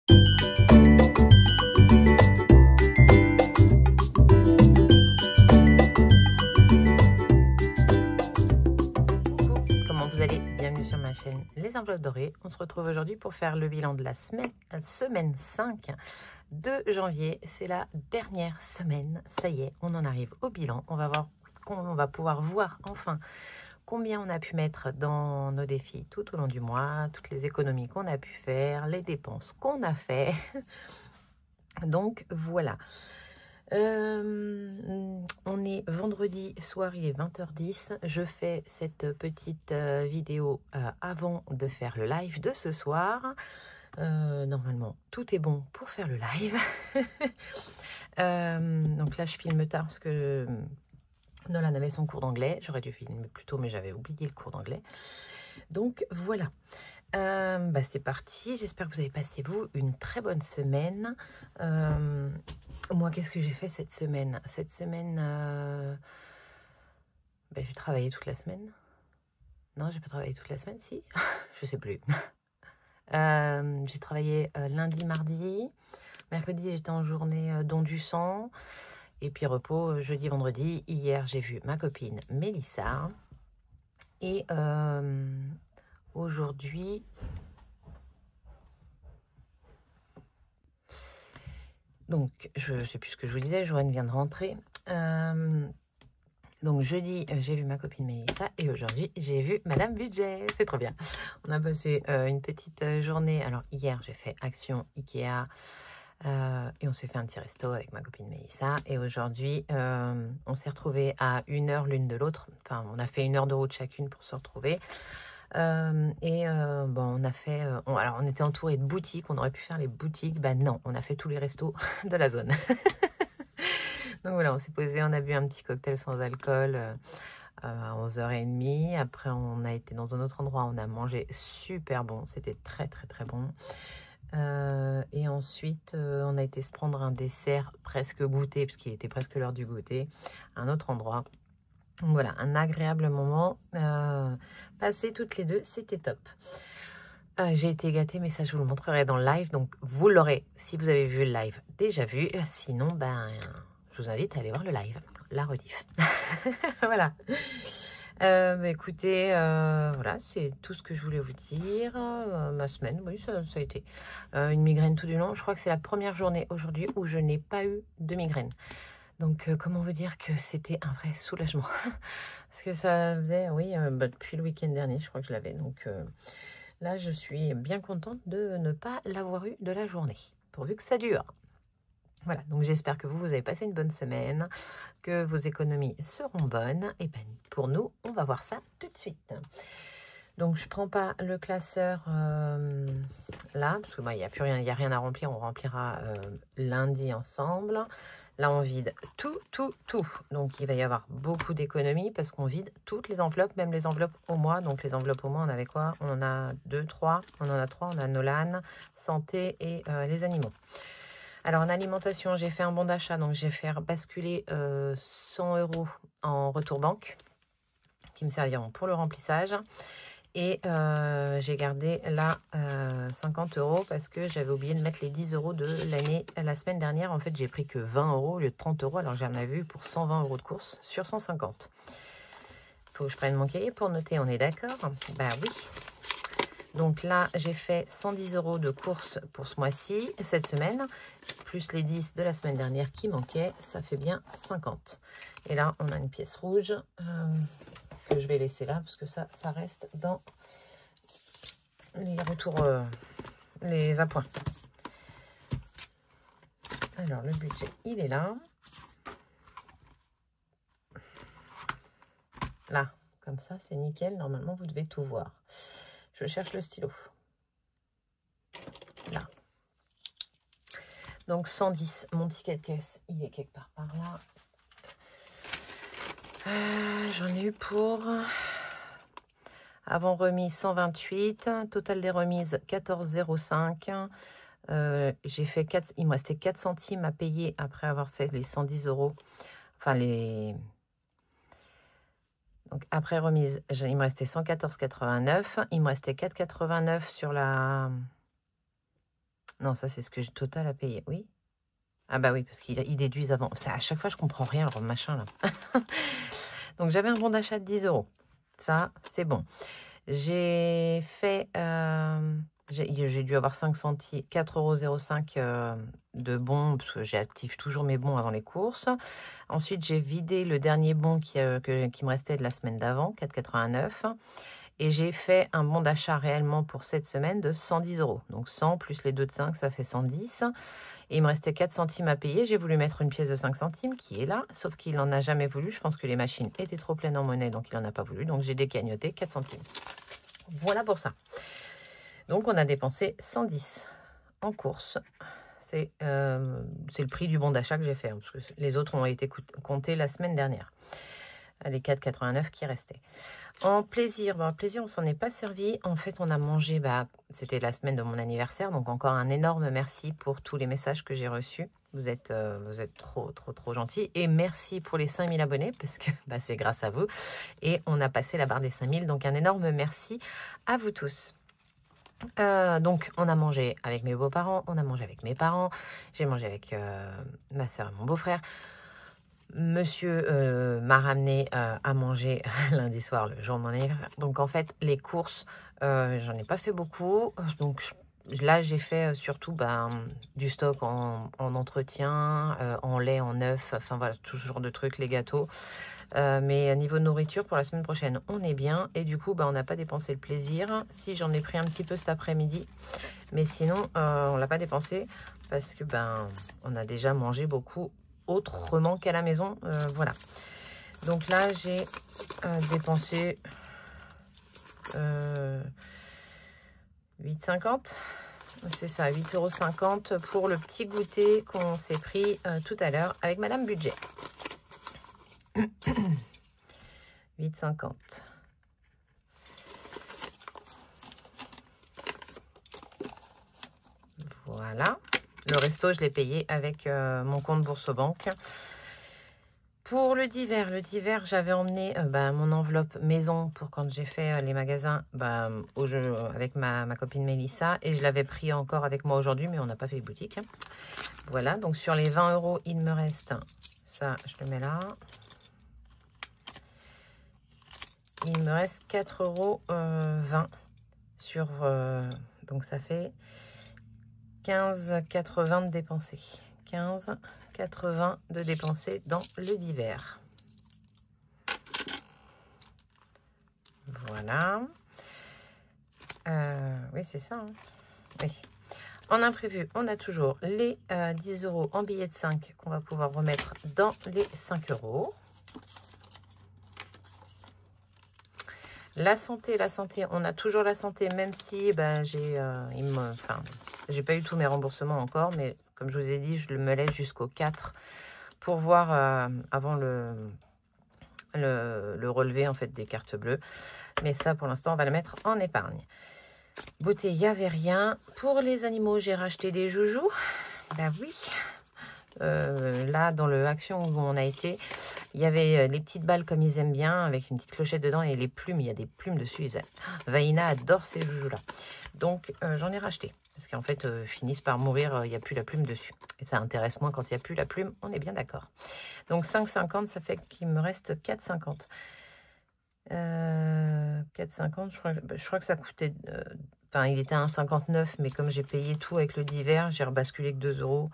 Comment vous allez? Bienvenue sur ma chaîne Les Enveloppes Dorées. On se retrouve aujourd'hui pour faire le bilan de la semaine 5 de janvier. C'est la dernière semaine. Ça y est, on en arrive au bilan. On va pouvoir voir enfin combien on a pu mettre dans nos défis tout au long du mois, toutes les économies qu'on a pu faire, les dépenses qu'on a fait. Donc voilà. On est vendredi soir, il est 20h10. Je fais cette petite vidéo avant de faire le live de ce soir. Normalement, tout est bon pour faire le live. Donc là, je filme tard parce que Nolan avait son cours d'anglais. J'aurais dû filmer plus tôt, mais j'avais oublié le cours d'anglais. Donc voilà. C'est parti. J'espère que vous avez passé, vous, une très bonne semaine. Moi, qu'est-ce que j'ai fait cette semaine? Cette semaine, j'ai travaillé toute la semaine. Non, j'ai pas travaillé toute la semaine, si. Je sais plus. J'ai travaillé lundi, mardi. Mercredi, j'étais en journée don du sang. Et puis repos jeudi, vendredi. Hier, j'ai vu ma copine Mélissa. Et aujourd'hui... Donc, je ne sais plus ce que je vous disais, Joanne vient de rentrer. Donc, jeudi, j'ai vu ma copine Mélissa et aujourd'hui, j'ai vu Madame Budget. C'est trop bien. On a passé une petite journée. Alors, hier, j'ai fait Action Ikea et on s'est fait un petit resto avec ma copine Mélissa. Et aujourd'hui, on s'est retrouvés à 1 heure l'une de l'autre. Enfin, on a fait 1 heure de route chacune pour se retrouver. On a fait alors on était entouré de boutiques, on aurait pu faire les boutiques, non, on a fait tous les restos de la zone. Donc voilà, on s'est posé, on a bu un petit cocktail sans alcool à 11h30. Après on a été dans un autre endroit, on a mangé super bon, c'était très très très bon. Et ensuite on a été se prendre un dessert presque goûter, puisqu'il était presque l'heure du goûter, à un autre endroit. Voilà, un agréable moment passé toutes les deux, c'était top. J'ai été gâtée, mais ça je vous le montrerai dans le live, donc vous l'aurez si vous avez vu le live déjà vu. Sinon, je vous invite à aller voir le live, la rediff. Voilà. Écoutez, voilà, c'est tout ce que je voulais vous dire. Ma semaine, oui, ça a été une migraine tout du long. Je crois que c'est la première journée aujourd'hui où je n'ai pas eu de migraine. Donc, comment vous dire que c'était un vrai soulagement. Parce que ça faisait, oui, depuis le week-end dernier, je crois que je l'avais. Donc, là, je suis bien contente de ne pas l'avoir eu de la journée, pourvu que ça dure. Voilà, donc j'espère que vous avez passé une bonne semaine, que vos économies seront bonnes. Et pour nous, on va voir ça tout de suite. Donc, je ne prends pas le classeur là, parce que il n'y a plus rien, il n'y a rien à remplir. On remplira lundi ensemble. Là, on vide tout. Donc, il va y avoir beaucoup d'économies parce qu'on vide toutes les enveloppes, même les enveloppes au mois. Donc, les enveloppes au mois, on avait quoi? On en a 2, 3. On en a 3. On a Nolan, santé et les animaux. Alors, en alimentation, j'ai fait un bon d'achat. Donc, j'ai fait basculer 100 € en retour banque qui me serviront pour le remplissage. Et j'ai gardé là 50 € parce que j'avais oublié de mettre les 10 € de la semaine dernière. En fait, j'ai pris que 20 € au lieu de 30 €. Alors, j'en avais eu pour 120 € de course sur 150. Il faut que je prenne mon cahier pour noter, on est d'accord? Oui. Donc là, j'ai fait 110 € de course pour ce mois-ci, cette semaine, plus les 10 de la semaine dernière qui manquaient. Ça fait bien 50. Et là, on a une pièce rouge que je vais laisser là parce que ça reste dans les retours, les appoints. Alors, le budget, il est là. Là, comme ça, c'est nickel. Normalement, vous devez tout voir. Je cherche le stylo. Là. Donc, 110. Mon ticket de caisse, il est quelque part par là. J'en ai eu pour... Avant remise 128, total des remises 14,05. J'ai fait 4, il me restait 4 centimes à payer après avoir fait les 110 €. Enfin donc après remise, il me restait 114,89. Il me restait 4,89 sur la Non, ça, c'est ce que Total a payé. Oui. Ah bah oui, parce qu'ils déduisent avant. Ça, à chaque fois, je comprends rien, leur machin, là. Donc, j'avais un bon d'achat de 10 euros. Ça, c'est bon. J'ai fait... j'ai dû avoir 5 centimes, 4,05 € de bons, parce que j'active toujours mes bons avant les courses. Ensuite, j'ai vidé le dernier bon qui me restait de la semaine d'avant, 4,89 €. Et j'ai fait un bon d'achat réellement pour cette semaine de 110 €. Donc 100 plus les 2 de 5, ça fait 110. Et il me restait 4 centimes à payer. J'ai voulu mettre une pièce de 5 centimes qui est là, sauf qu'il n'en a jamais voulu. Je pense que les machines étaient trop pleines en monnaie, donc il n'en a pas voulu. Donc j'ai décagnoté 4 centimes. Voilà pour ça. Donc on a dépensé 110 en course. C'est le prix du bon d'achat que j'ai fait, hein, parce que les autres ont été comptés la semaine dernière. Les 4,89 qui restaient. En plaisir, plaisir, on s'en est pas servi. En fait, on a mangé, c'était la semaine de mon anniversaire, donc encore un énorme merci pour tous les messages que j'ai reçus. Vous êtes trop gentils. Et merci pour les 5000 abonnés, parce que c'est grâce à vous. Et on a passé la barre des 5000, donc un énorme merci à vous tous. Donc, on a mangé avec mes beaux-parents, on a mangé avec mes parents, j'ai mangé avec ma soeur et mon beau-frère. Monsieur m'a ramené à manger lundi soir, le jour de mon anniversaire. Donc, en fait, les courses, j'en ai pas fait beaucoup. Donc, là, j'ai fait surtout du stock en entretien, en lait, en œuf, enfin voilà, tout ce genre de trucs, les gâteaux. Mais à niveau de nourriture, pour la semaine prochaine, on est bien. Et du coup, on n'a pas dépensé le plaisir. Si, j'en ai pris un petit peu cet après-midi. Mais sinon, on l'a pas dépensé parce que on a déjà mangé beaucoup autrement qu'à la maison. Voilà. Donc là, j'ai dépensé 8,50 €. C'est ça, 8,50 € pour le petit goûter qu'on s'est pris tout à l'heure avec Madame Budget. 8,50 €. Voilà. Le resto, je l'ai payé avec mon compte Bourse-Banque. Pour le divers, j'avais emmené mon enveloppe maison pour quand j'ai fait les magasins avec ma copine Mélissa. Et je l'avais pris encore avec moi aujourd'hui, mais on n'a pas fait les boutiques. Voilà, donc sur les 20 €, il me reste ça, je le mets là. Il me reste 4,20 € sur... donc ça fait 15,80 € de dépensés. 15,80 € de dépensés dans le divers. Voilà. Oui, c'est ça. Hein. Oui. En imprévu, on a toujours les 10 € en billets de 5 qu'on va pouvoir remettre dans les 5 €. La santé, on a toujours la santé, même si j'ai pas eu tous mes remboursements encore, mais comme je vous ai dit, je me laisse jusqu'au 4 pour voir avant le relevé en fait des cartes bleues. Mais ça, pour l'instant, on va le mettre en épargne. Beauté, il n'y avait rien. Pour les animaux, j'ai racheté des joujoux. Oui. Là, dans le Action où on a été, il y avait les petites balles comme ils aiment bien, avec une petite clochette dedans et les plumes. Il y a des plumes dessus. Vaïna adore ces joujoux-là. Donc, j'en ai racheté. Parce qu'en fait, finissent par mourir, il n'y a plus la plume dessus. Et ça intéresse moins quand il n'y a plus la plume, on est bien d'accord. Donc, 5,50, ça fait qu'il me reste 4,50. 4,50, je crois que ça coûtait... il était à 1,59, mais comme j'ai payé tout avec le divers, j'ai rebasculé que 2 €.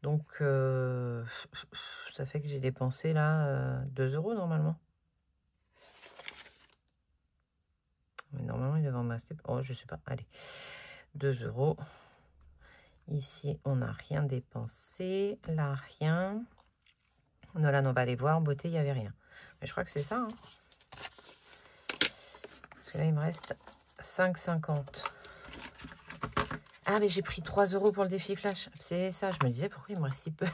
Donc, ça fait que j'ai dépensé là 2 € normalement. Mais normalement, il devrait me rester... Oh, je sais pas. Allez, 2 €. Ici, on n'a rien dépensé. Là, rien. Nolan, on va aller voir. Beauté, il n'y avait rien. Mais je crois que c'est ça. Hein. Parce que là, il me reste 5,50. Ah, mais j'ai pris 3 € pour le défi flash. C'est ça, je me disais pourquoi il me reste si peu.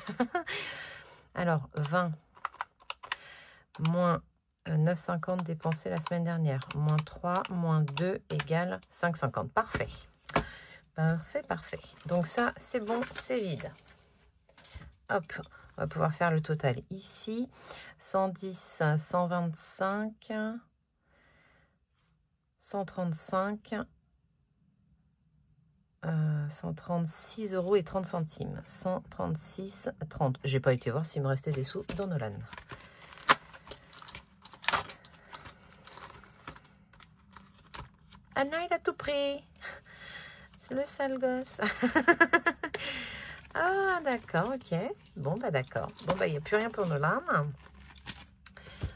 Alors, 20 moins 9,50 dépensés la semaine dernière. Moins 3, moins 2 égale 5,50. Parfait. Parfait. Donc ça, c'est bon, c'est vide. Hop, on va pouvoir faire le total ici. 110, 125, 135... 136 € et 30 centimes. 136,30. J'ai pas été voir s'il me restait des sous dans Nolan. Ah non, il a tout pris. C'est le sale gosse. Ah, d'accord, ok. Bon, bah d'accord. Bon, bah il n'y a plus rien pour Nolan.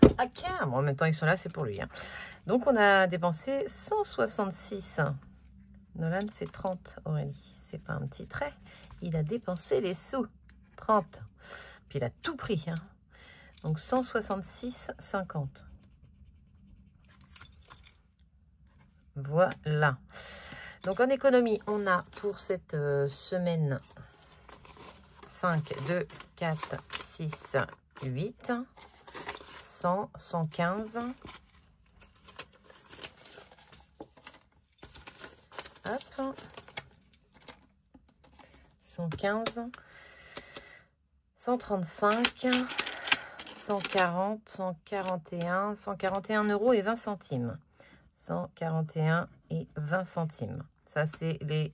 Ok, bon, en même temps, ils sont là, c'est pour lui. Hein. Donc, on a dépensé 166. Nolan, c'est 30, Aurélie. C'est pas un petit trait. Il a dépensé les sous. 30. Puis, il a tout pris. Hein. Donc, 166,50. Voilà. Donc, en économie, on a pour cette semaine 5, 2, 4, 6, 8, 100, 115. Hop. 115. 135. 140, 141, 141 € et 20 centimes. 141 et 20 centimes. Ça, c'est les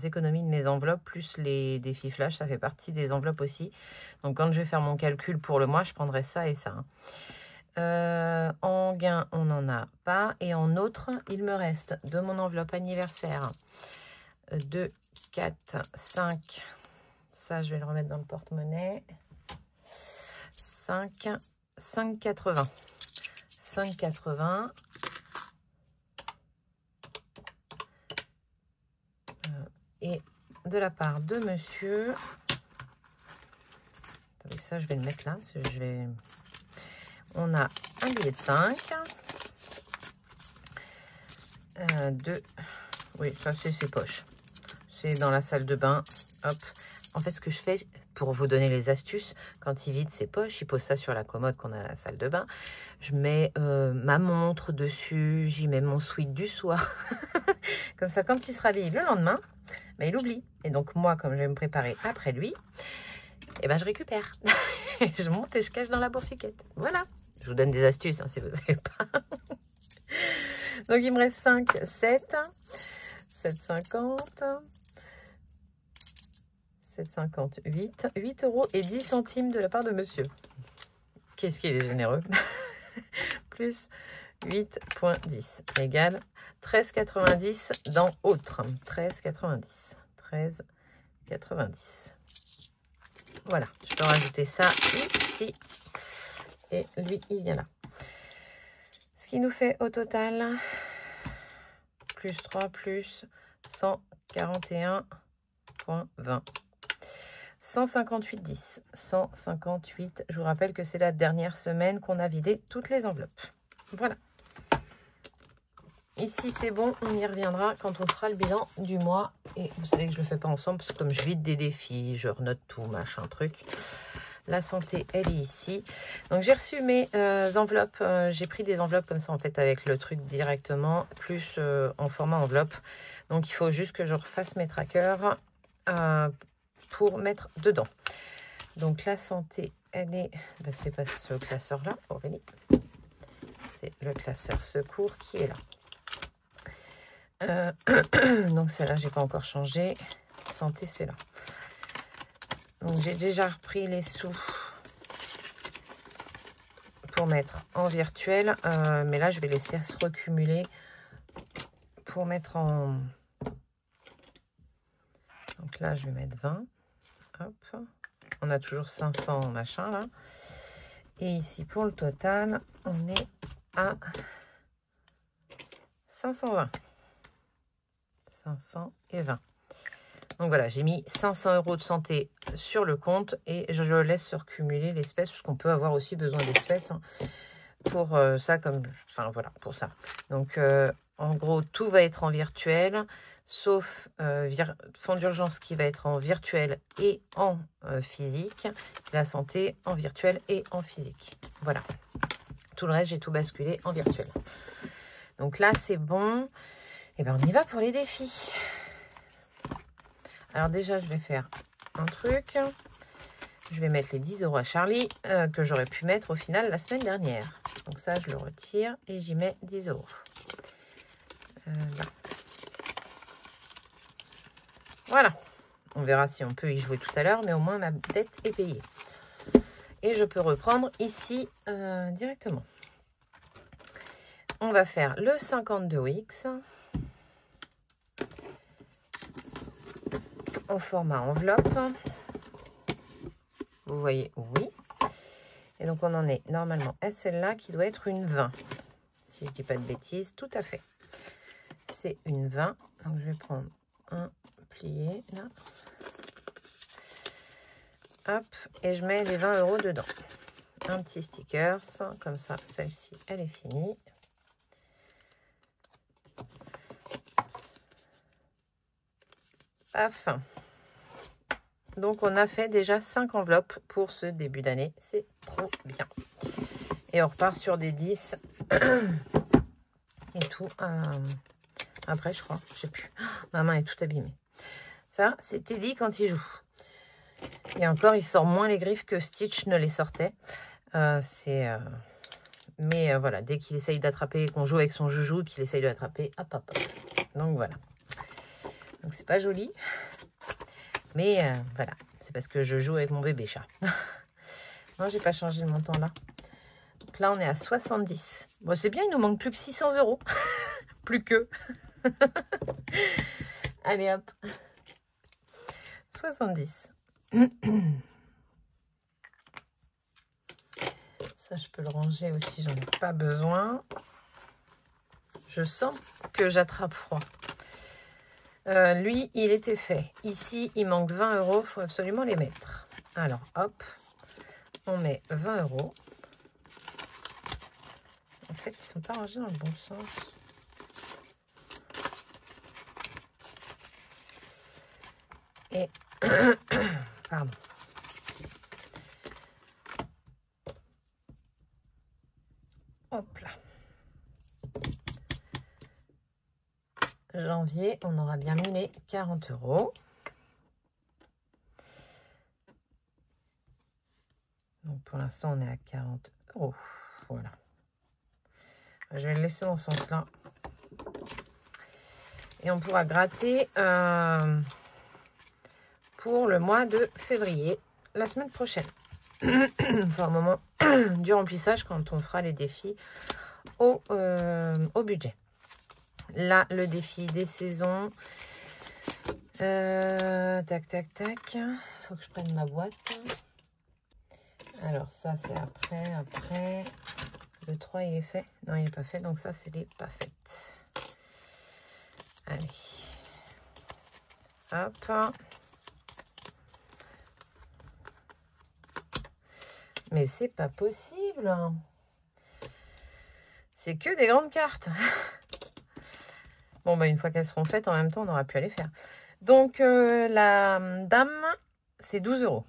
économies de mes enveloppes, plus les défis flash. Ça fait partie des enveloppes aussi. Donc, quand je vais faire mon calcul pour le mois, je prendrai ça et ça. En gain, on n'en a pas. Et en autre, il me reste de mon enveloppe anniversaire 2, 4, 5. Ça, je vais le remettre dans le porte-monnaie. 5, 5,80. 5,80. Et de la part de monsieur, attendez, ça je vais le mettre là, parce que on a un billet de 5, 2, oui ça c'est ses poches, c'est dans la salle de bain, hop. En fait ce que je fais, pour vous donner les astuces, quand il vide ses poches, il pose ça sur la commode qu'on a à la salle de bain, je mets ma montre dessus, j'y mets mon sweat du soir, comme ça quand il se rhabille le lendemain, mais il oublie. Et donc, moi, comme je vais me préparer après lui, eh ben, je récupère. Je monte et je cache dans la boursiquette. Voilà. Je vous donne des astuces, hein, si vous ne savez pas. Donc, il me reste 5, 7, 7,50, 7,50, 8 € et 10 centimes de la part de monsieur. Qu'est-ce qu'il est généreux. Plus 8,10 égale 13,90 dans autre. 13,90. 13,90. Voilà, je peux rajouter ça ici. Et lui, il vient là. Ce qui nous fait au total plus 3 plus 141,20. 158,10. 158. Je vous rappelle que c'est la dernière semaine qu'on a vidé toutes les enveloppes. Voilà. Ici, c'est bon. On y reviendra quand on fera le bilan du mois. Et vous savez que je ne le fais pas ensemble parce que comme je vide des défis, je renote tout, machin, truc. La santé, elle est ici. Donc, j'ai reçu mes enveloppes. J'ai pris des enveloppes comme ça, en fait, avec le truc directement, plus en format enveloppe. Donc, il faut juste que je refasse mes trackers pour mettre dedans. Donc, la santé, elle est... Ben, c'est pas ce classeur-là, Aurélie. C'est le classeur secours qui est là. Donc, celle-là, j'ai pas encore changé. Santé, c'est là. Donc, j'ai déjà repris les sous pour mettre en virtuel. Mais là, je vais laisser se recumuler pour mettre en... Donc là, je vais mettre 20. Hop. On a toujours 500 machin là. Et ici, pour le total, on est à 520. 520. Donc voilà, j'ai mis 500 € de santé sur le compte et je laisse se recumuler l'espèce parce qu'on peut avoir aussi besoin d'espèces hein, pour ça comme enfin voilà pour ça. Donc en gros tout va être en virtuel sauf fonds d'urgence qui va être en virtuel et en physique, la santé en virtuel et en physique. Voilà. Tout le reste, j'ai tout basculé en virtuel. Donc là, c'est bon. Et bien, on y va pour les défis. Alors déjà, je vais faire un truc. Je vais mettre les 10 € à Charlie que j'aurais pu mettre au final la semaine dernière. Donc ça, je le retire et j'y mets 10 €. Là. Voilà. On verra si on peut y jouer tout à l'heure, mais au moins ma dette est payée. Et je peux reprendre ici directement. On va faire le 52 Wix au format enveloppe. Vous voyez, oui. Et donc, on en est normalement à celle-là qui doit être une 20. Si je ne dis pas de bêtises, tout à fait. C'est une 20. Donc, je vais prendre un plié là. Hop, et je mets les 20 € dedans. Un petit sticker, comme ça, celle-ci, elle est finie. Paf. Donc, on a fait déjà 5 enveloppes pour ce début d'année. C'est trop bien. Et on repart sur des 10 et tout. Après, je crois, je sais plus. Ma main est toute abîmée. Ça, c'est Teddy quand il joue. Et encore, il sort moins les griffes que Stitch ne les sortait. Mais voilà, dès qu'il essaye d'attraper, qu'on joue avec son joujou, qu'il essaye de l'attraper, hop, hop, hop. Donc voilà. Donc c'est pas joli. Mais voilà, c'est parce que je joue avec mon bébé chat. Non, j'ai pas changé le montant là. Donc là, on est à 70. Bon, c'est bien, il nous manque plus que 600 €. Plus que. Allez, hop. 70. Ça, je peux le ranger aussi, j'en ai pas besoin. Je sens que j'attrape froid. Lui, il était fait. Ici, il manque 20 €. Il faut absolument les mettre. Alors, hop. On met 20 €. En fait, ils ne sont pas rangés dans le bon sens. Et... Pardon. Hop là. Janvier, on aura bien mis les 40 €. Donc pour l'instant, on est à 40 €. Voilà. Je vais le laisser dans ce sens-là. Et on pourra gratter pour le mois de février, la semaine prochaine. Enfin, au moment du remplissage, quand on fera les défis au budget. Là, le défi des saisons. Tac, tac, tac. Il faut que je prenne ma boîte. Alors, ça, c'est après. Le 3, il est fait. Non, il n'est pas fait. Donc, ça, c'est les pas faites. Allez. Hop. Mais c'est pas possible. C'est que des grandes cartes. Bon, bah, une fois qu'elles seront faites, en même temps, on aura pu aller faire. Donc, la dame, c'est 12 €.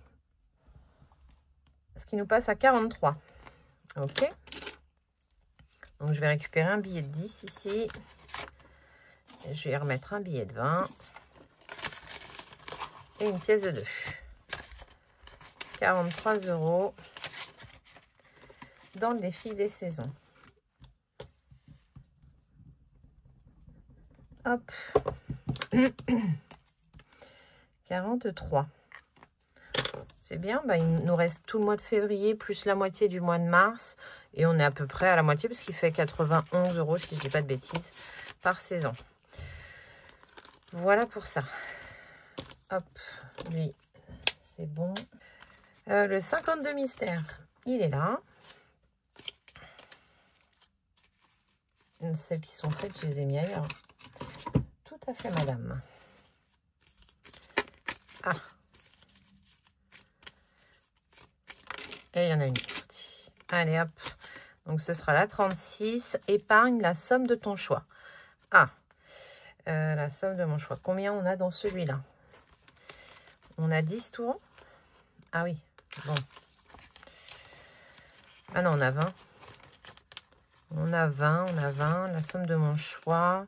Ce qui nous passe à 43. Ok. Donc, je vais récupérer un billet de 10 ici. Et je vais remettre un billet de 20. Et une pièce de 2. 43 € dans le défi des saisons. Hop. 43. C'est bien. Bah, il nous reste tout le mois de février plus la moitié du mois de mars. Et on est à peu près à la moitié parce qu'il fait 91 € si je ne dis pas de bêtises par saison. Voilà pour ça. Hop. Lui, c'est bon. Le 52 mystère, il est là. Celles qui sont faites, je les ai mis ailleurs. Tout à fait, madame. Ah. Et il y en a une partie. Allez, hop. Donc, ce sera la 36. Épargne la somme de ton choix. Ah. La somme de mon choix. Combien on a dans celui-là? On a 10 tours. Ah oui. Bon. Ah non, on a 20. On a 20. La somme de mon choix.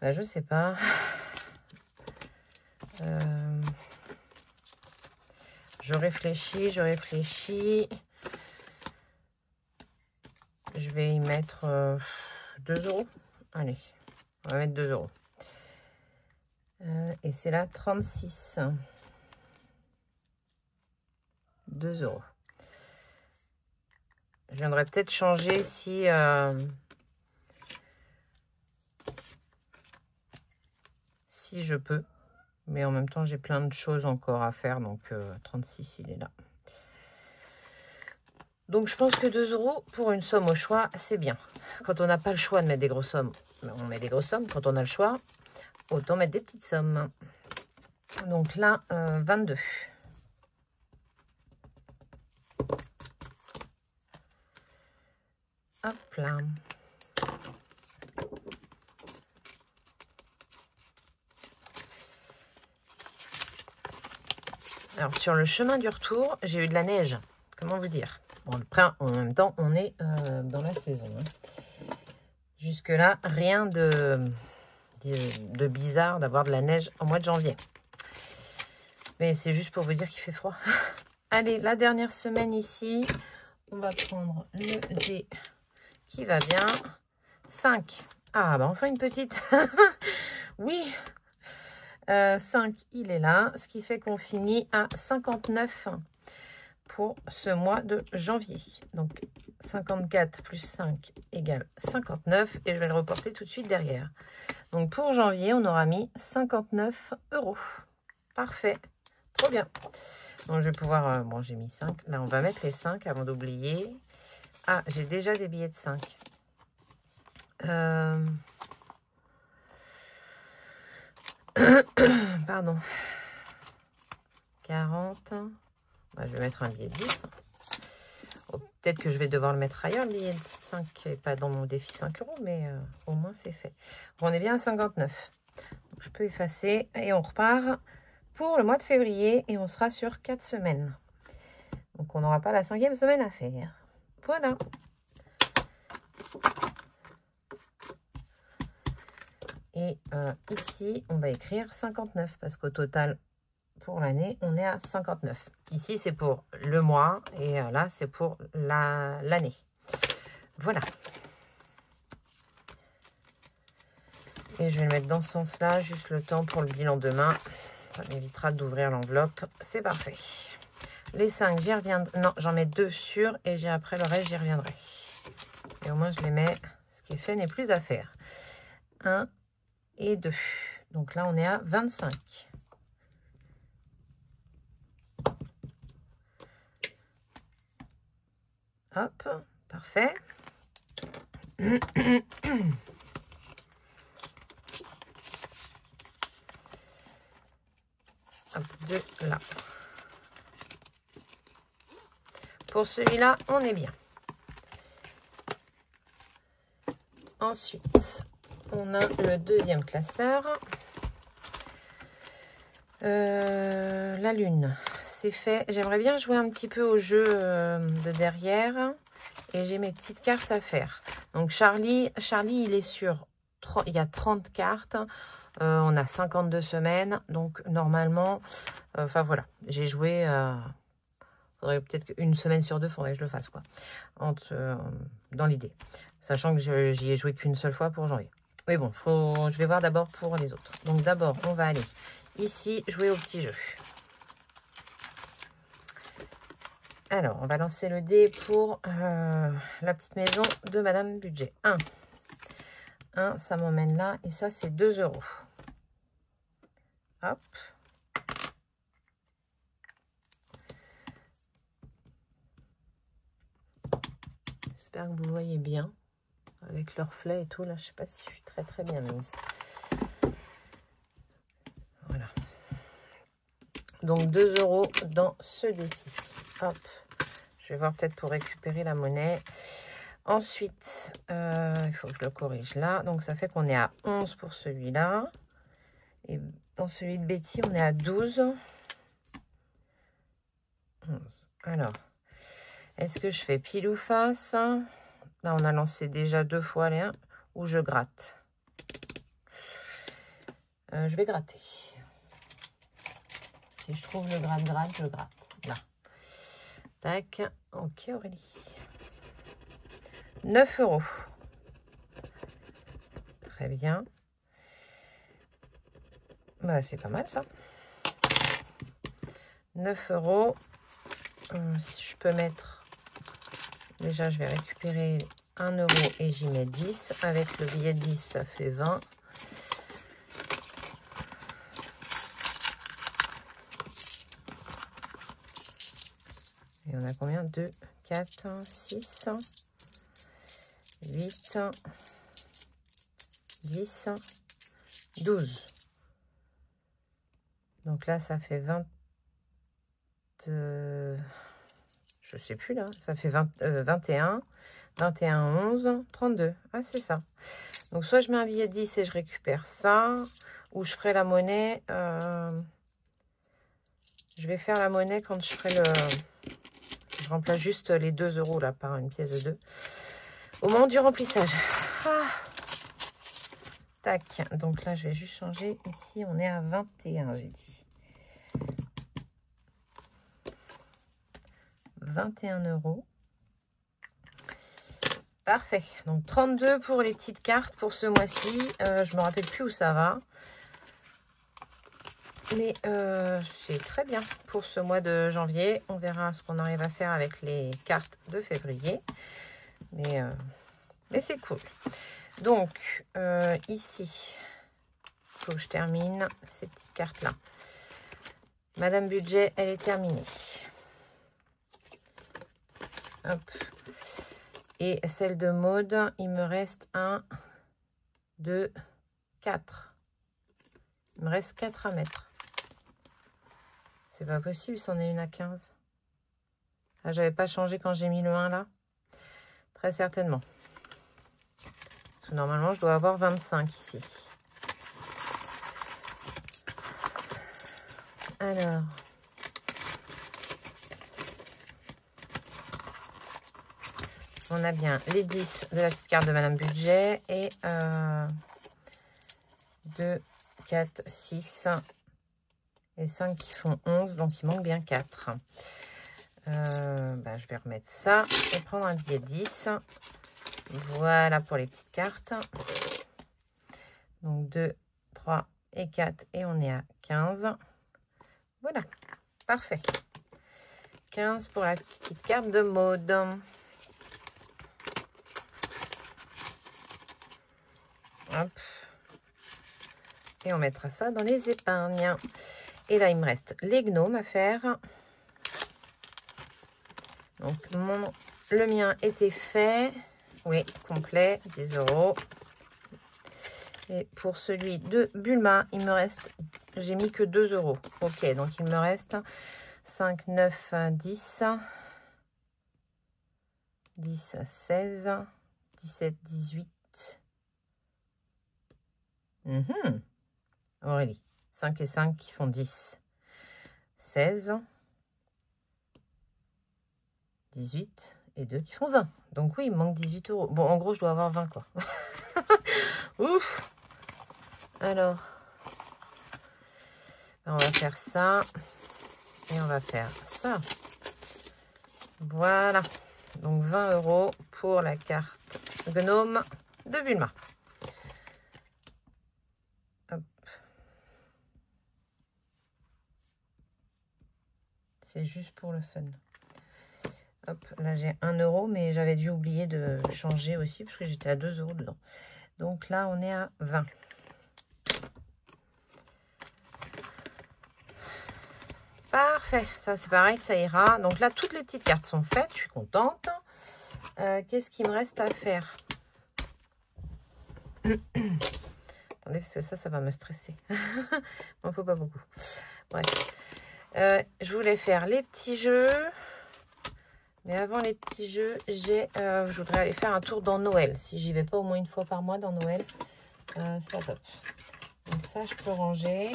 Bah, je sais pas. Je réfléchis. Je vais y mettre 2 €. Allez, on va mettre 2 €. Et c'est là 36. 2 €. Je viendrai peut-être changer si je peux. Mais en même temps, j'ai plein de choses encore à faire. Donc 36, il est là. Donc je pense que 2 € pour une somme au choix, c'est bien. Quand on n'a pas le choix de mettre des grosses sommes, on met des grosses sommes. Quand on a le choix, autant mettre des petites sommes. Donc là, 22. Hop là. Alors, sur le chemin du retour, j'ai eu de la neige. Comment vous dire? Bon, en même temps, on est dans la saison. Hein. Jusque-là, rien de bizarre d'avoir de la neige en mois de janvier. Mais c'est juste pour vous dire qu'il fait froid. Allez, la dernière semaine ici, on va prendre le dé qui va bien. 5. Ah, bah enfin une petite. Oui. 5, il est là. Ce qui fait qu'on finit à 59 pour ce mois de janvier. Donc, 54 plus 5 égale 59. Et je vais le reporter tout de suite derrière. Donc, pour janvier, on aura mis 59 €. Parfait. Trop bien. Donc, je vais pouvoir... bon, j'ai mis 5. Là, on va mettre les 5 avant d'oublier. Ah, j'ai déjà des billets de 5. Pardon. 40. Bah, je vais mettre un billet de 10. Oh, peut-être que je vais devoir le mettre ailleurs, le billet de 5, et pas dans mon défi 5 €, mais au moins c'est fait. Bon, on est bien à 59. Donc, je peux effacer et on repart pour le mois de février et on sera sur 4 semaines. Donc, on n'aura pas la 5e semaine à faire. Voilà. Et ici, on va écrire 59 parce qu'au total, pour l'année, on est à 59. Ici, c'est pour le mois et là, c'est pour l'année. Voilà. Et je vais le mettre dans ce sens-là, juste le temps pour le bilan demain. Ça m'évitera d'ouvrir l'enveloppe. C'est parfait. Les 5, j'y reviendrai. Non, j'en mets 2 sur et j'ai après le reste, j'y reviendrai. Et au moins, je les mets. Ce qui est fait n'est plus à faire. 1 et 2. Donc là, on est à 25. Hop, parfait. Hop, 2 là. Pour celui-là, on est bien. Ensuite, on a le deuxième classeur. La lune, c'est fait. J'aimerais bien jouer un petit peu au jeu de derrière. Et j'ai mes petites cartes à faire. Donc Charlie, il est sur... il y a 30 cartes. On a 52 semaines. Donc normalement... Enfin voilà, j'ai joué... faudrait peut-être qu'une semaine sur 2, faudrait que je le fasse, quoi. Dans l'idée. Sachant que j'y ai joué qu'une seule fois pour janvier. Mais bon, je vais voir d'abord pour les autres. Donc d'abord, on va aller ici jouer au petit jeu. Alors, on va lancer le dé pour la petite maison de Madame Budget. 1. 1, ça m'emmène là. Et ça, c'est 2 €. Hop. J'espère que vous voyez bien. Avec le reflet et tout. Là, je ne sais pas si je suis très très bien mise. Voilà. Donc, 2 € dans ce défi. Hop. Je vais voir peut-être pour récupérer la monnaie. Ensuite, il faut que je le corrige là. Donc, ça fait qu'on est à 11 pour celui-là. Et dans celui de Betty, on est à 12. 11. Alors, est-ce que je fais pile ou face? Là, on a lancé déjà 2 fois les 1. Ou je gratte. Je vais gratter. Si je trouve le gratte-gratte, je gratte. Là. Tac. Ok, Aurélie. 9 €. Très bien. Bah, c'est pas mal ça. 9 €. Si je peux mettre... Déjà, je vais récupérer 1 € et j'y mets 10. Avec le billet de 10, ça fait 20. Et on a combien? 2, 4, 6, 8, 10, 12. Donc là, ça fait 20... je sais plus là. Ça fait 21, 11, 32. Ah, c'est ça. Donc soit je mets un billet de 10 et je récupère ça, ou je ferai la monnaie. Je vais faire la monnaie quand je ferai le... Je remplace juste les 2 € là par une pièce de 2. Au moment du remplissage. Ah. Tac. Donc là, je vais juste changer. Ici, on est à 21, j'ai dit. 21 €. Parfait. Donc 32 pour les petites cartes pour ce mois-ci. Je me rappelle plus où ça va. Mais c'est très bien pour ce mois de janvier. On verra ce qu'on arrive à faire avec les cartes de février. Mais c'est cool. Donc, ici, il faut que je termine ces petites cartes-là. Madame Budget, elle est terminée. Hop. Et celle de Maude, il me reste 1, 2, 4. Il me reste 4 à mettre. C'est pas possible, c'en est une à 15. Ah, j'avais pas changé quand j'ai mis le 1 là. Très certainement. Parce que normalement, je dois avoir 25 ici. Alors. On a bien les 10 de la petite carte de Madame Budget et 2, 4, 6 et 5 qui font 11. Donc, il manque bien 4. Je vais remettre ça et prendre un billet de 10. Voilà pour les petites cartes. Donc 2, 3 et 4 et on est à 15. Voilà, parfait. 15 pour la petite carte de Maude. Hop. Et on mettra ça dans les épargnes. Et là, il me reste les gnomes à faire. Donc, le mien était fait. Oui, complet, 10 €. Et pour celui de Bulma, il me reste... J'ai mis que 2 €. Ok, donc il me reste 5, 9, 10. 10, 16, 17, 18. Aurélie. 5 et 5 qui font 10. 16. 18 et 2 qui font 20. Donc oui, il me manque 18 €. Bon, en gros, je dois avoir 20, quoi. Ouf. Alors, on va faire ça. Et on va faire ça. Voilà. Donc 20 € pour la carte gnome de Bulma. Hop. C'est juste pour le fun. Hop, là j'ai 1 €, mais j'avais dû oublier de changer aussi parce que j'étais à 2 € dedans. Donc là, on est à 20. Parfait, ça c'est pareil, ça ira. Donc là, toutes les petites cartes sont faites, je suis contente. Qu'est-ce qu'il me reste à faire? Attendez, parce que ça va me stresser. Il ne faut pas beaucoup. Bref. Je voulais faire les petits jeux. Mais avant les petits jeux, je voudrais aller faire un tour dans Noël. Si j'y vais pas au moins une fois par mois dans Noël, c'est pas top. Donc ça, je peux ranger.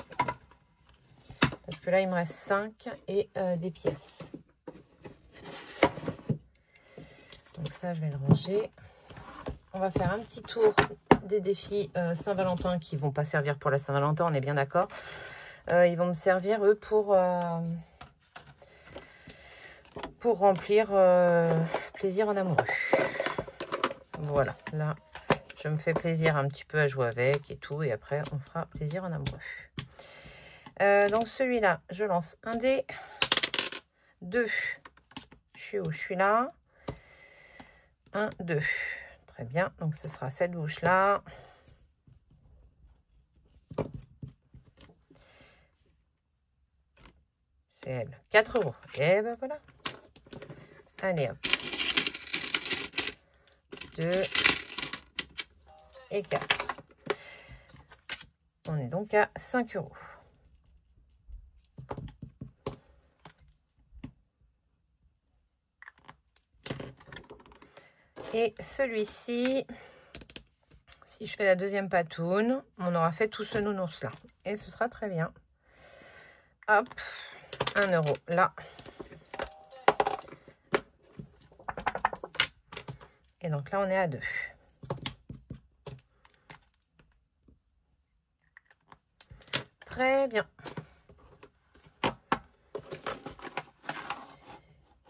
Parce que là, il me reste 5 et des pièces. Donc ça, je vais le ranger. On va faire un petit tour des défis Saint-Valentin qui ne vont pas servir pour la Saint-Valentin, on est bien d'accord. Ils vont me servir, eux, pour remplir plaisir en amoureux. Voilà, là, je me fais plaisir un petit peu à jouer avec et tout. Et après, on fera plaisir en amoureux. Donc celui-là, je lance un dé. 2. Je suis où? Je suis là. 1, 2. Très bien. Donc ce sera cette bouche-là. C'est elle. 4 €. Et ben voilà. Allez hop. 2 et 4. On est donc à 5 €. Et celui-ci, si je fais la deuxième patoune, on aura fait tout ce nounours-là. Et ce sera très bien. Hop, 1 € là. Et donc là, on est à 2. Très bien.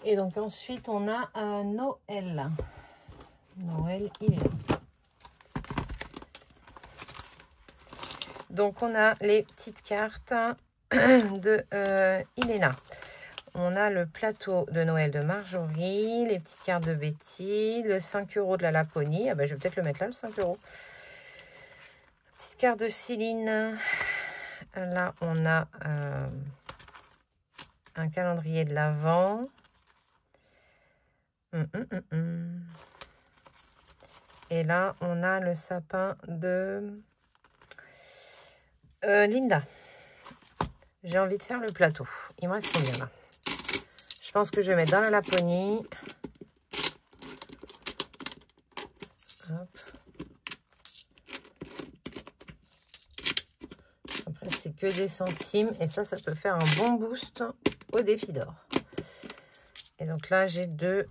Et donc ensuite, on a Noël. Noël, il est là. Donc on a les petites cartes de Iléna. On a le plateau de Noël de Marjorie, les petites cartes de Betty, le 5 € de la Laponie. Ah ben, je vais peut-être le mettre là, le 5 €. Petite carte de Céline. Là, on a un calendrier de l'Avent. Et là, on a le sapin de Linda. J'ai envie de faire le plateau. Il me reste combien là? Je pense que je vais mettre dans la Laponie. Hop. Après, c'est que des centimes. Et ça peut faire un bon boost au défi d'or. Et donc là, j'ai 2,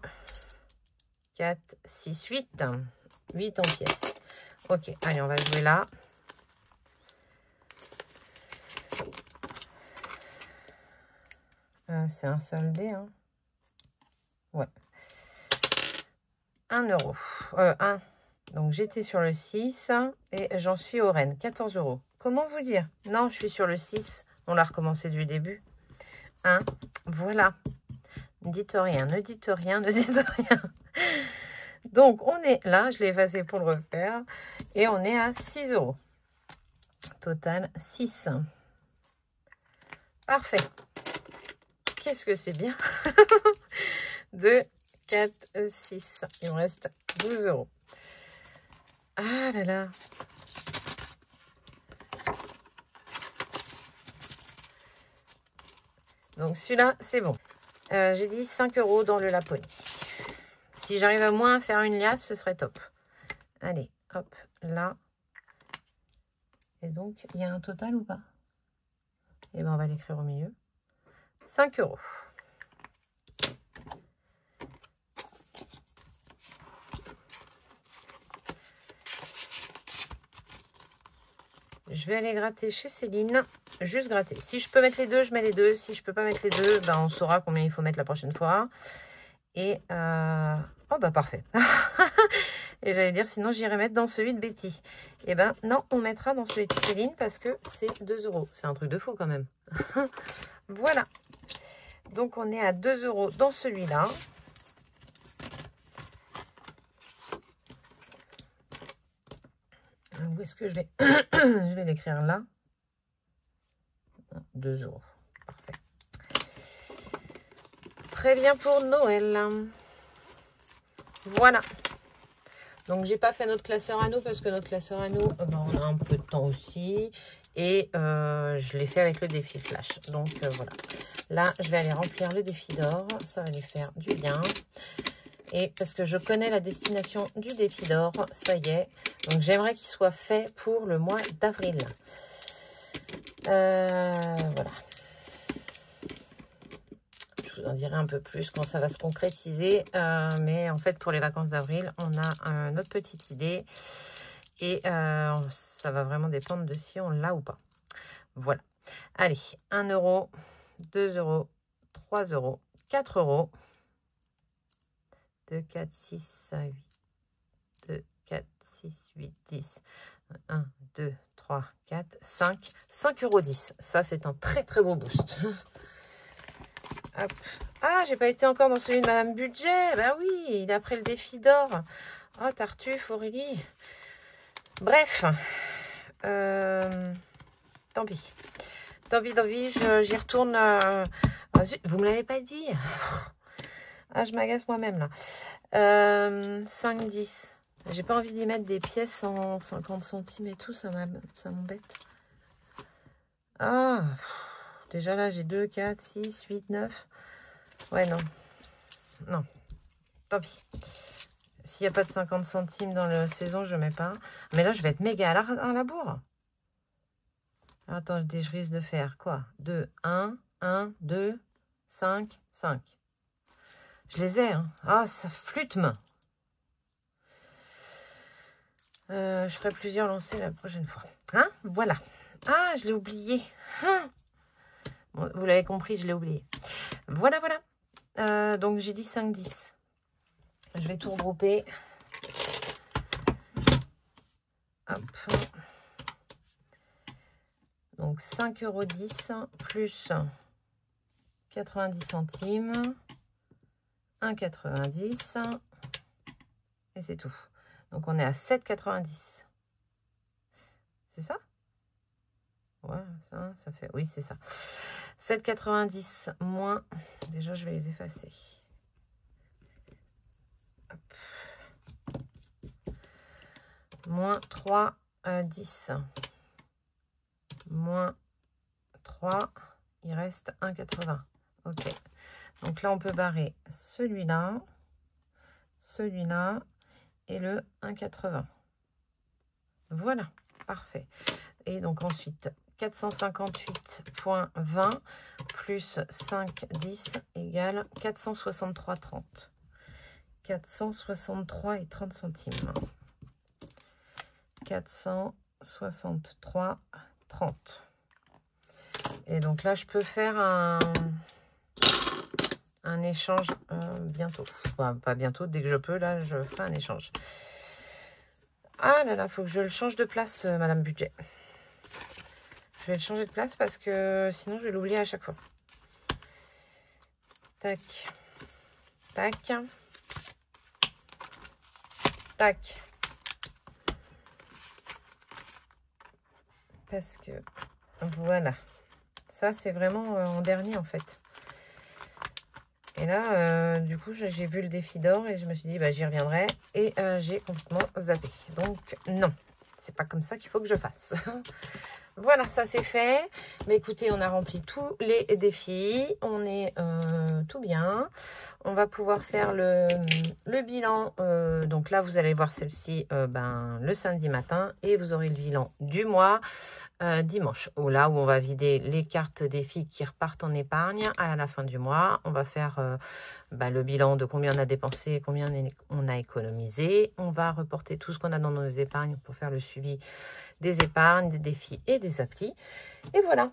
4, 6, 8. 8 en pièces. Ok, allez, on va jouer là. C'est un seul dé, hein. Ouais. 1 €. 1. Donc, j'étais sur le 6 et j'en suis au Rennes. 14 €. Comment vous dire? Non, je suis sur le 6. On l'a recommencé du début. 1. Voilà. Ne dites rien, ne dites rien, ne dites rien. Donc, on est là. Je l'ai effacé pour le refaire. Et on est à 6 €. Total 6. Parfait. Qu'est-ce que c'est bien. 2, 4, 6. Il me reste 12 €. Ah là là. Donc celui-là, c'est bon. J'ai dit 5 € dans le Laponie. Si j'arrive à moins faire une liasse, ce serait top. Allez, hop, là. Et donc, il y a un total ou pas? Eh bien, on va l'écrire au milieu. 5 €. Je vais aller gratter chez Céline. Juste gratter. Si je peux mettre les deux, je mets les deux. Si je peux pas mettre les deux, ben on saura combien il faut mettre la prochaine fois. Et oh bah parfait. Et j'allais dire, sinon j'irai mettre dans celui de Betty. Et ben non, on mettra dans celui de Céline parce que c'est 2 €. C'est un truc de fou quand même. Voilà. Donc on est à 2 € dans celui-là. Où est-ce que je vais je vais l'écrire là. 2 €. Parfait. Très bien pour Noël. Voilà. Donc, j'ai pas fait notre classeur à nous parce que notre classeur à nous, ben, on a un peu de temps aussi. Et je l'ai fait avec le défi flash. Donc, voilà. Là, je vais aller remplir le défi d'or. Ça va lui faire du bien. Et parce que je connais la destination du défi d'or, ça y est. Donc, j'aimerais qu'il soit fait pour le mois d'avril. Voilà. Je vous en dirai un peu plus quand ça va se concrétiser. Mais en fait, pour les vacances d'avril, on a notre petite idée. Et ça va vraiment dépendre de si on l'a ou pas. Voilà. Allez, 1 €, 2 €, 3 €, 4 €. 2, 4, 6, 8. 2, 4, 6, 8, 10. 1, 2, 3, 4, 5. 5,10 €. Ça, c'est un très très beau boost. Hop. Ah, j'ai pas été encore dans celui de Madame Budget. Bah oui, il est après le défi d'or. Oh, Tartuffe, Aurélie. Bref. Tant pis. Tant pis, j'y retourne. Vous me l'avez pas dit. Ah, je m'agace moi-même là. 5, 10. J'ai pas envie d'y mettre des pièces en 50 centimes et tout. Ça m'embête. Ah, déjà là, j'ai 2, 4, 6, 8, 9. Ouais, non. Non. Tant pis. S'il n'y a pas de 50 centimes dans la saison, je ne mets pas. Mais là, je vais être méga à la bourre. Attends, je risque de faire quoi? 2, 1, 1, 2, 5, 5. Je les ai, hein. Ah, ça flûte-me. Je ferai plusieurs lancers la prochaine fois. Hein? Voilà. Ah, je l'ai oublié. Hein? Bon, vous l'avez compris, je l'ai oublié. Voilà, voilà. Donc, j'ai dit 5, 10. Je vais tout regrouper. Hop. Donc 5,10 € plus 90 centimes. 1,90 €. Et c'est tout. Donc on est à 7,90 €. C'est ça? Ouais, ça fait... Oui, c'est ça. 7,90 € moins... Déjà, je vais les effacer. Hop. Moins 3,10 €. Moins 3, il reste 1,80 €. Ok. Donc là, on peut barrer celui-là, celui-là et le 1,80 €. Voilà, parfait. Et donc ensuite, 458,20 plus 5,10 égale 463,30. 463,30 centimes. 463,30. Et donc là, je peux faire un échange bientôt. Enfin, pas bientôt, dès que je peux, là, je ferai un échange. Ah là là, il faut que je le change de place, Madame Budget. Je vais le changer de place parce que sinon, je vais l'oublier à chaque fois. Tac. Tac. Tac. Parce que, voilà. Ça, c'est vraiment en dernier, en fait. Et là, du coup, j'ai vu le défi d'or et je me suis dit, bah, j'y reviendrai. Et j'ai complètement zappé. Donc, non. C'est pas comme ça qu'il faut que je fasse. Voilà, ça c'est fait. Mais écoutez, on a rempli tous les défis. On est tout bien. On va pouvoir faire le bilan. Donc là, vous allez voir celle-ci le samedi matin. Et vous aurez le bilan du mois dimanche. Où là, où on va vider les cartes défis qui repartent en épargne à la fin du mois. On va faire le bilan de combien on a dépensé, combien on a économisé. On va reporter tout ce qu'on a dans nos épargnes pour faire le suivi des épargnes, des défis et des applis. Et voilà.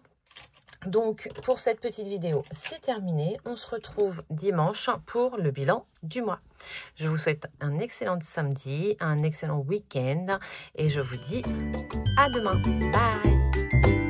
Donc, pour cette petite vidéo, c'est terminé. On se retrouve dimanche pour le bilan du mois. Je vous souhaite un excellent samedi, un excellent week-end et je vous dis à demain. Bye!